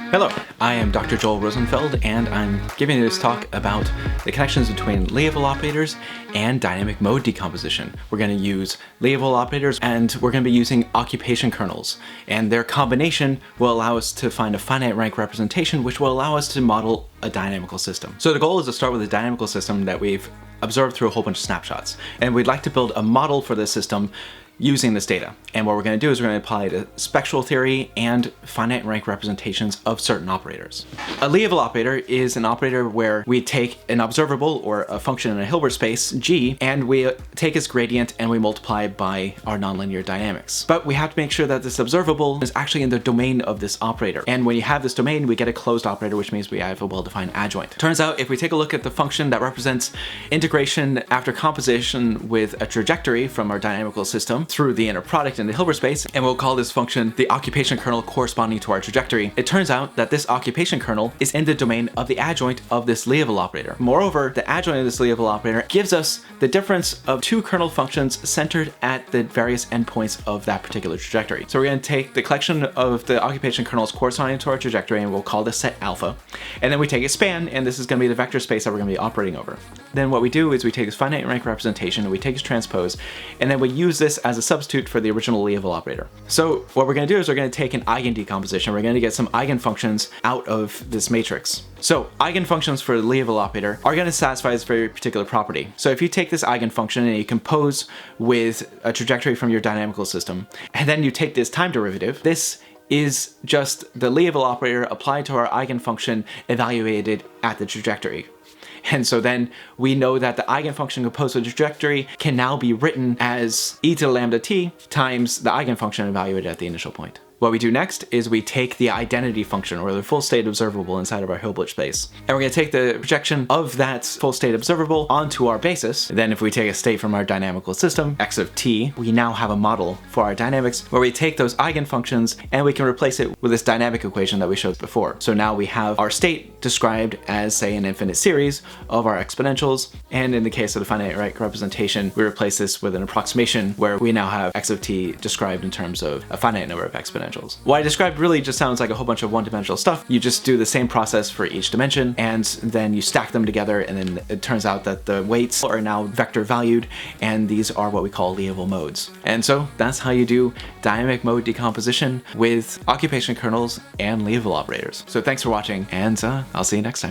Hello, I am Dr. Joel Rosenfeld, and I'm giving this talk about the connections between Liouville operators and dynamic mode decomposition. We're going to use Liouville operators, and we're going to be using occupation kernels, and their combination will allow us to find a finite rank representation, which will allow us to model a dynamical system. So the goal is to start with a dynamical system that we've observed through a whole bunch of snapshots, and we'd like to build a model for this system using this data. And what we're going to do is we're going to apply the spectral theory and finite rank representations of certain operators. A Liouville operator is an operator where we take an observable or a function in a Hilbert space, G, and we take its gradient and we multiply by our nonlinear dynamics. But we have to make sure that this observable is actually in the domain of this operator. And when you have this domain, we get a closed operator, which means we have a well-defined adjoint. Turns out if we take a look at the function that represents integration after composition with a trajectory from our dynamical system through the inner product in the Hilbert space, and we'll call this function the occupation kernel corresponding to our trajectory, it turns out that this occupation kernel is in the domain of the adjoint of this Liouville operator. Moreover, the adjoint of this Liouville operator gives us the difference of two kernel functions centered at the various endpoints of that particular trajectory. So we're going to take the collection of the occupation kernels corresponding to our trajectory, and we'll call this set alpha. And then we take a span, and this is going to be the vector space that we're going to be operating over. Then what we do is we take this finite rank representation, and we take its transpose, and then we use this as a substitute for the original Liouville operator. So what we're going to do is we're going to take an eigen decomposition. We're going to get some eigenfunctions out of this matrix. So eigenfunctions for the Liouville operator are going to satisfy this very particular property. So if you take this eigenfunction and you compose with a trajectory from your dynamical system, and then you take this time derivative, this is just the Liouville operator applied to our eigenfunction evaluated at the trajectory. And so then we know that the eigenfunction composed with the trajectory can now be written as e to the lambda t times the eigenfunction evaluated at the initial point. What we do next is we take the identity function, or the full state observable inside of our Hilbert space, and we're going to take the projection of that full state observable onto our basis. Then if we take a state from our dynamical system, x of t, we now have a model for our dynamics where we take those eigenfunctions and we can replace it with this dynamic equation that we showed before. So now we have our state described as, say, an infinite series of our exponentials, and in the case of the finite rank representation, we replace this with an approximation where we now have x of t described in terms of a finite number of exponentials. What I described really just sounds like a whole bunch of one-dimensional stuff. You just do the same process for each dimension, and then you stack them together, and then it turns out that the weights are now vector valued, and these are what we call Liouville modes. And so that's how you do dynamic mode decomposition with occupation kernels and Liouville operators. So thanks for watching, and I'll see you next time.